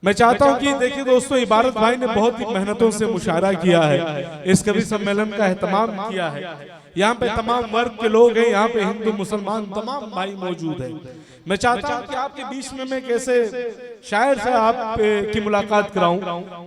मैं चाहता हूं कि देखिए दोस्तों, इबारत भाई ने बहुत ही मेहनतों से मुशायरा किया है, इस कवि सम्मेलन का एहतमाम किया है। यहाँ पे तमाम वर्ग के लोग हैं, यहाँ पे हिंदू मुसलमान तमाम भाई मौजूद हैं। मैं चाहता हूं कि आपके बीच में मैं कैसे शायर से आप की मुलाकात कराऊं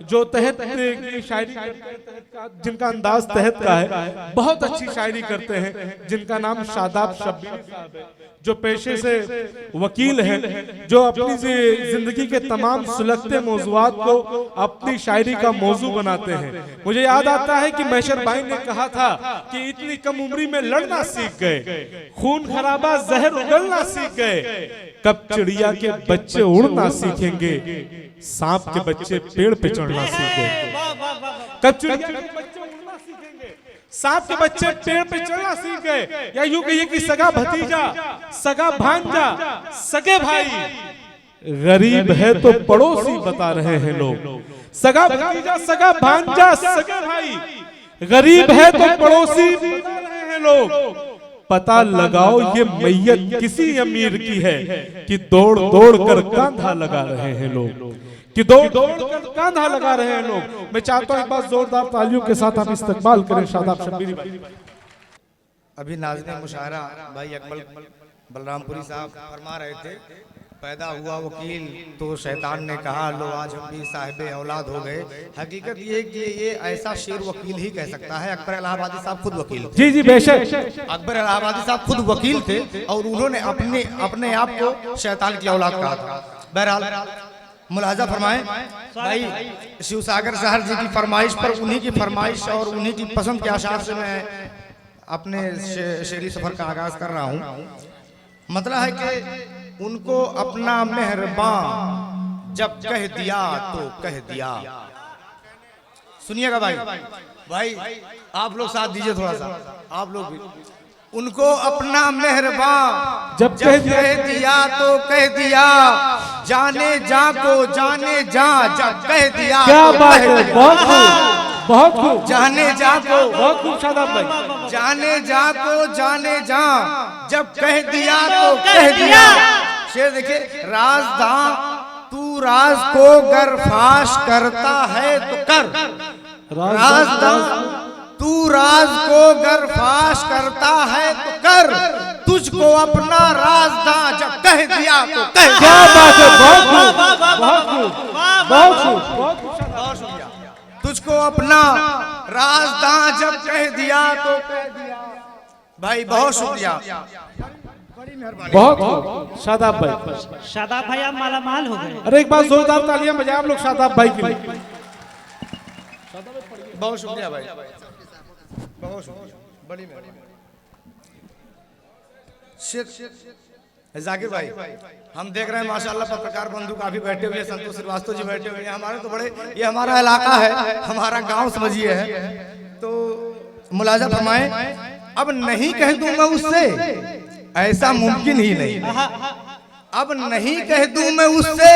जो तहत की शायरी जिनका अंदाज तहत का है, बहुत अच्छी शायरी करते हैं, जिनका नाम शादाब शब्बीर साहब है, जो पेशे से वकील हैं, जो अपनी जिंदगी के तमाम सुलगते मौजुआत को अपनी शायरी का मौजू बनाते हैं। मुझे याद आता है कि मैशर भाई ने कहा था कि इतनी कम उम्री में लड़ना सीख गए, खून खराबा जहर उगलना सीख गए, कब चिड़िया के बच्चे उड़ना सीखेंगे, सांप के बच्चे पेड़ पे चढ़ना सीख गए। कब चिड़िया के बच्चे उड़ना सीखेंगे, सांप के बच्चे पेड़ पे चढ़ना सीख गए। या यूं कहिए कि सगा भतीजा, सगा भांजा, सगे भाई गरीब है तो पड़ोसी बता रहे हैं लोग। सगा भतीजा, सगा भांजा, सगे भाई गरीब है तो पड़ोसी बता रहे हैं लोग। पता लगाओ ये मैयत किसी अमीर की है कि दौड़ दौड़ कर कांधा लगा रहे हैं लोग, कि दौड़ दौड़ कर कांधा लगा रहे हैं लोग। मैं चाहता हूं एक बार जोरदार तालियों के साथ आप इस्तकबाल करें शादाब शब्बीर भाई। अभी नाज़रीन मुशायरा भाई अकबल बलरामपुरी साहब फरमा रहे थे, पैदा हुआ वकील तो शैतान ने कहा लो आज हम भी साहिब औलाद हो गए। हकीकत ये कि ये ऐसा शेर वकील ही कह सकता है। अकबर इलाहाबादी साहब खुद वकील थे। जी जी बेशक, अकबर इलाहाबादी साहब खुद वकील थे और उन्होंने अपने आप को शैतान की औलाद कहा था। बहरहाल मुलाजा फरमाएं भाई, शिवसागर शहर जी की फरमाइश पर, उन्हीं की फरमाइश और उन्हीं की पसंद के आशार से मैं अपने शेरी सफर का आगाज कर रहा हूँ। मतलब है कि उनको अपना मेहरबान जब कह दिया तो कह दिया। सुनिएगा भाई, भाई आप लोग साथ दीजिए थोड़ा सा, आप लोग भी। उनको अपना मेहरबान जब कह दिया तो कह दिया, जाने जा को जाने जा जब कह दिया। क्या बात है, बहुत खूब, बहुत खूब। जाने जा को, बहुत खूब शादाब भाई। जाने जा को जाने जा जब कह दिया तो कह दिया। शेर देखिए, राजदां तू राज को गर फाश करता है तो कर, राजदां तू राज को गर फाश करता है तो कर, तुझको अपना राजदां जब कह दिया तो कह दिया। क्या बात है, बहुत खूब, बहुत खूब, बहुत खूब, बहुत खूब। तुझको अपना राजदां जब कह दिया तो कह दिया। भाई बहुत शुक्रिया, बहुत खूब शादाब भाई। शादाब भाई आप मालामाल हो गए। अरे एक बार जोरदार तालियां बजाएं आप लोग शादाब भाई के लिए। बहुत शुक्रिया भाई, बहुत शुक्रिया, बड़ी मेहरबानी। जाकिर भाई, हम देख रहे हैं माशाल्लाह पत्रकार बंधु काफी बैठे हुए हैं, संतोष श्रीवास्तव जी बैठे हुए हैं। हमारे तो बड़े, ये हमारा इलाका है, हमारा गांव समझिए है। तो मुलाजा फरमाएं, अब नहीं कह दूं मैं उससे, ऐसा मुमकिन ही नहीं। अब नहीं कह दूं मैं उससे,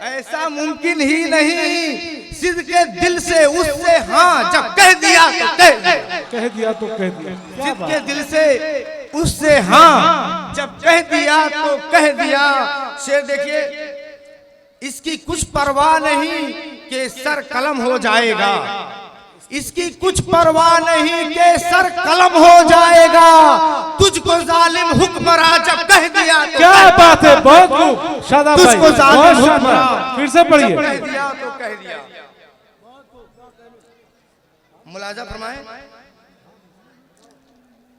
ऐसा मुमकिन ही नहीं। सिद्ध के दिल से उससे हाँ जब कह दिया तो कह दिया तो कह दिया। सिद्ध के दिल से उससे हाँ जब कह दिया तो कह दिया। शेर देखिए, इसकी कुछ परवाह नहीं कि सर कलम हो जाएगा, इसकी कुछ परवाह नहीं कि सर कलम हो जाएगा। तुझको जालिम हुक्मरान जब कह दिया तो क्या बात है, बहुत खूब शादाब भाई, तुझको जालिम हुक्मरान फिर से पढ़िए। कह दिया तो कह दिया। मुलाजा फरमाएं,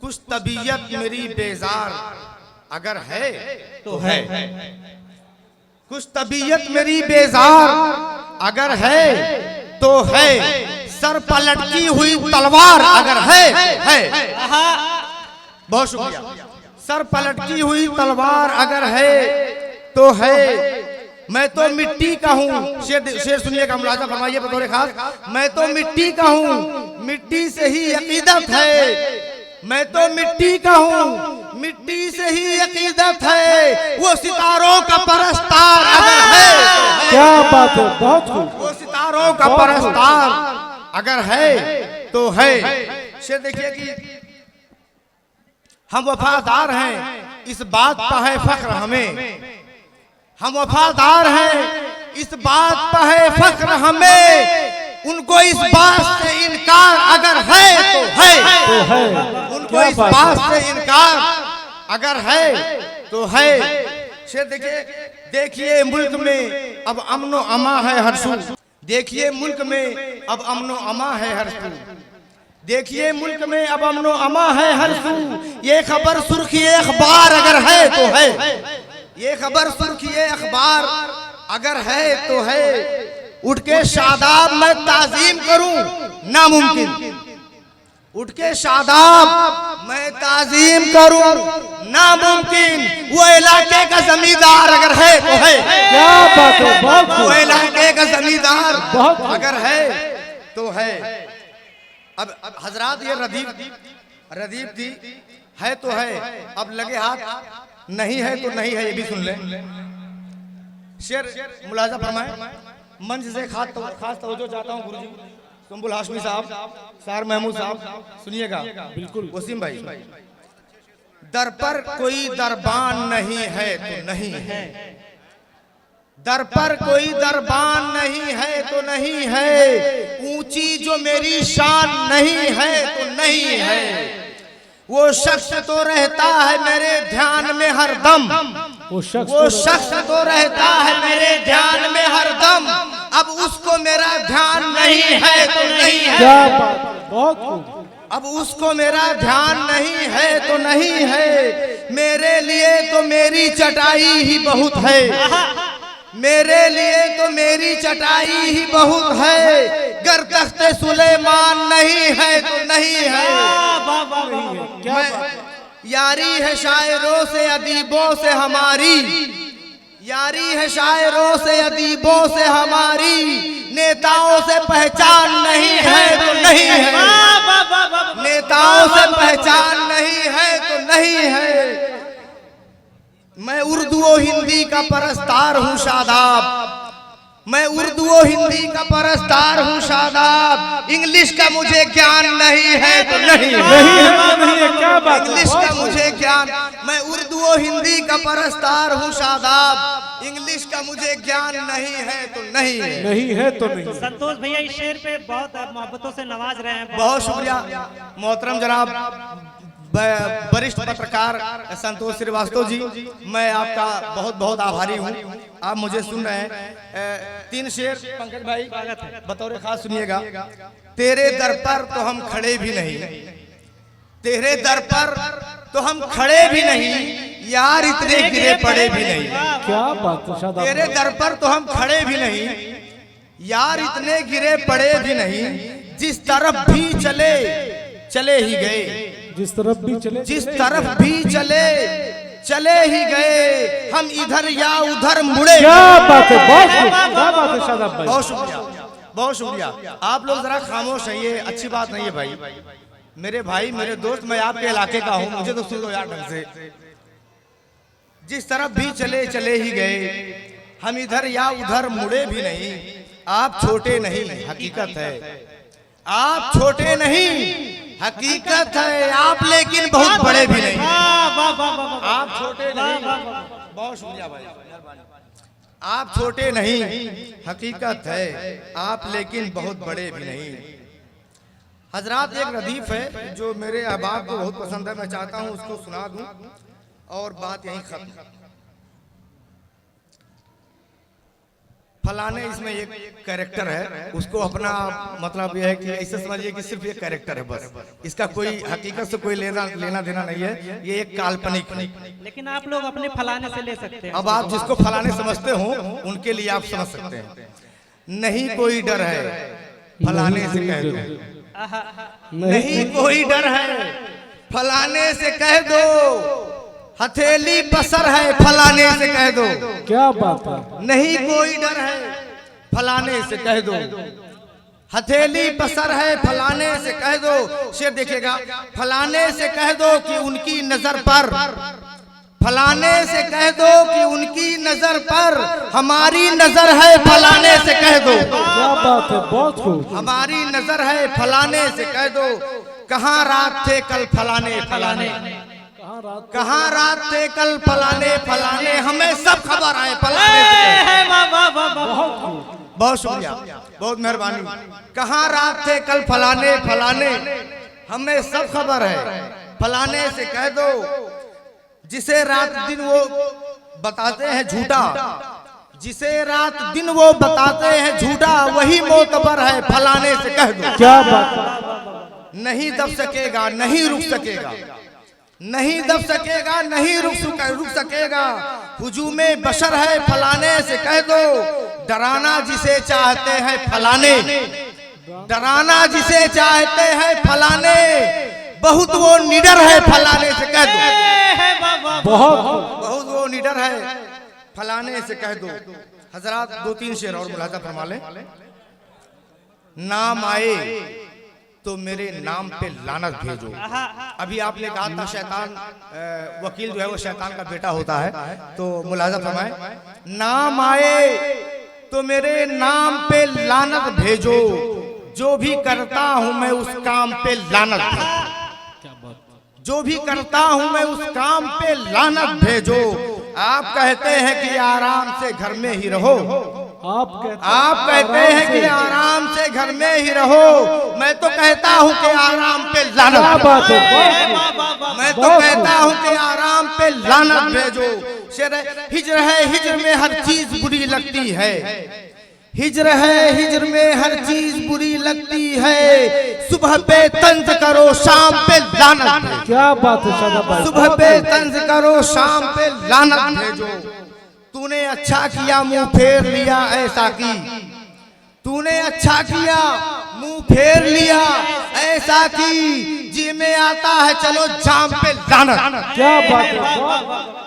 कुछ तबीयत मेरी बेजार अगर है तो है, कुछ तबीयत मेरी बेजार अगर है तो है, सर पलटकी हुई तलवार अगर है। बहुत शुक्रिया। सर पलटकी हुई तलवार अगर है तो है, मैं तो मिट्टी का हूँ। शेर सुनिएगा, मुलाजा फरमाइए बतौर खास, मैं तो मिट्टी का हूँ, मिट्टी से ही अकीदत है। मैं तो मिट्टी का हूँ, मिट्टी से ही अकीदत है। वो सितारों का परस्तार अगर है। क्या बात है, बहुत खूब। वो सितारों का परस्तार अगर है तो है। शेर देखिए कि हम वफादार हैं, इस बात का है फख्र हमें। हम वफादार हैं, इस बात पर है फख्र हमें, उनको इस बात से इनकार अगर है तो है, उनको इस बात से इनकार अगर है तो है। शेर देखिए, देखिए मुल्क में अब अमनो अमा है हर सू, देखिए मुल्क में अब अमनो अमा है हर सू, देखिए मुल्क में अब अमनो अमा है हर सू, ये खबर सुर्खी अखबार अगर है तो है, ये खबर सुर्खी अखबार अगर है तो है। उठ के शादाब मैं ताजीम करूं नामुमकिन, उठ के शादाब मैं ताजीम करूं नामुमकिन, वो इलाके का जमींदार अगर है तो है। क्या बात है, वो इलाके का जमींदार अगर है तो है। अब हजरात ये रदीफ थी, है तो है, अब लगे हाथ, नहीं है तो नहीं है, ये भी सुन ले। शेर मुलाजा फरमाए, मंच से खास तवज्जो चाहता हूँ गुरुजी सुंबुल हाशमी साहब, सार महमूद साहब, सुनिएगा। बिल्कुल वसीम भाई, दर पर कोई दरबान नहीं है तो नहीं है, दर पर कोई दरबान नहीं है तो नहीं है, ऊंची जो मेरी शान नहीं है तो नहीं है, वो शख्स तो रहता है मेरे ध्यान में हर दम, वो शख्स तो रहता है मेरे ध्यान में हर दम, अब उसको मेरा ध्यान नहीं है तो नहीं है, अब उसको मेरा ध्यान नहीं है तो नहीं है, मेरे लिए तो मेरी चटाई ही बहुत है, मेरे लिए तो मेरी चटाई ही बहुत है, गर तख्ते सुलेमान नहीं है तो नहीं है। यारी है शायरों से अदीबों से हमारी, यारी है शायरों से अदीबों से हमारी, नेताओं से पहचान नहीं है तो नहीं है, नेताओं से पहचान नहीं है तो नहीं है। मैं उर्दू और हिंदी का परस्तार हूँ शादाब, मैं उर्दू और हिंदी का परस्तार हूँ शादाब, इंग्लिश का मुझे ज्ञान नहीं है तो नहीं है, क्या बात, इंग्लिश का मुझे ज्ञान, मैं उर्दू और हिंदी का परस्तार हूँ शादाब, इंग्लिश का मुझे ज्ञान नहीं है तो नहीं है, नहीं है तो नहीं। संतोष भैया इस शेर पे बहुत मोहब्बतों से नवाज रहे हैं। बहुत शुक्रिया मोहतरम जनाब वरिष्ठ पत्रकार संतोष श्रीवास्तव जी, मैं आपका बहुत बहुत आभारी हूँ। आप मुझे सुन रहे हैं। 3 शेर पंकज भाई बतौर खास सुनिएगा। तेरे दर पर तो हम खड़े भी नहीं, तेरे दर पर तो हम खड़े भी नहीं, यार इतने गिरे पड़े भी नहीं, क्या बात है, तेरे दर पर तो हम खड़े भी नहीं, यार इतने गिरे पड़े भी नहीं, जिस तरफ भी चले चले ही गए, जिस तरफ भी चले, जिस तरफ भी चले चले ही गए, हम इधर या उधर मुड़े। क्या बात है, क्या बात है शादाब भाई, बहुत शुक्रिया, बहुत शुक्रिया। आप लोग जरा खामोश हैं, ये अच्छी बात नहीं है भाई, मेरे भाई मेरे दोस्त, मैं आपके इलाके का हूँ, मुझे तो सुन लो यार ढंग से। जिस तरफ भी चले चले ही गए, हम इधर या उधर मुड़े भी नहीं, आप छोटे नहीं हकीकत है, आप छोटे नहीं हकीकत है, आप लेकिन बहुत बड़े भी नहीं, आप छोटे नहीं, बहुत शुक्रिया भाई, आप छोटे नहीं हकीकत है, आप लेकिन बहुत बड़े भी नहीं। हजरात एक रदीफ है जो मेरे अहबाब को बहुत पसंद है, मैं चाहता हूं उसको सुना दूं और बात यहीं खत्म। फलाने इसमें एक कैरेक्टर है, उसको अपना मतलब यह है कि ऐसे समझिए कि सिर्फ एक कैरेक्टर है बस, इसका कोई हकीकत से कोई लेना देना नहीं है, ये एक काल्पनिक है। लेकिन आप लोग अपने फलाने से ले सकते हैं। अब आप जिसको फलाने समझते हो उनके लिए आप समझ सकते हैं। नहीं कोई डर है फलाने से कह दो, नहीं कोई डर है फलाने से कह दो, हथेली पसर है फलाने से कह दो। क्या बात है, नहीं कोई डर है फलाने से कह दो, हथेली पसर है फलाने से कह दो। शेर देखिएगा, फलाने से कह दो कि उनकी नजर पर, फलाने से कह दो कि उनकी नजर पर हमारी नजर है फलाने से कह दो। क्या बात है, बहुत खूब, हमारी नजर है फलाने से कह दो। कहाँ रात थे कल फलाने फलाने, कहाँ रात थे कल फलाने फलाने, हमें सब खबर है फलाने से। बहुत शुक्रिया, बहुत मेहरबानी। कहाँ रात थे कल फलाने फलाने, हमें सब खबर है। फलाने से कह दो जिसे रात दिन वो बताते हैं झूठा, जिसे रात दिन वो बताते हैं झूठा, वही मोतबर है। फलाने से कह दो। क्या बात, नहीं दब सकेगा, नहीं रुक सकेगा, नहीं दब सकेगा, नहीं रुक सकेगा। हुजूमे बशर है। फलाने से कह दो डराना जिसे चाहते हैं फलाने, डराना जिसे चाहते हैं फलाने, बहुत वो निडर है। फलाने से कह दो बहुत वो निडर है। फलाने से कह दो। हजरात 2-3 शेर और मुलाजा फरमा लें। नाम आए तो मेरे नाम पे लानत भेजो। अभी आपने कहा था शैतान, वकील जो है वो शैतान का बेटा होता है, तो मुलाजा फरमाए। नाम आए तो मेरे नाम पे लानत भेजो, जो भी करता हूं मैं उस काम पे लानत भेजो, जो भी करता हूं मैं उस काम पे लानत भेजो। आप कहते हैं कि आराम से घर में ही रहो, आप कहते हैं कि आराम से घर में ही रहो, मैं तो कहता हूं कि आराम पे लानत, मैं तो कहता हूं कि आराम पे लानत भेजो। हिज्र है, हिज्र में हर चीज बुरी लगती है, हिज्र है, हिज्र में हर चीज बुरी लगती है। सुबह पे तंज करो, शाम पे लानत। क्या बात है शादाब भाई, सुबह पे तंज करो, शाम पे लानत भेजो। तूने अच्छा किया मुंह फेर लिया ऐसा की, तूने अच्छा किया मुंह फेर लिया ऐसा की। जी में आता है चलो जाम पे लानत। क्या बात है।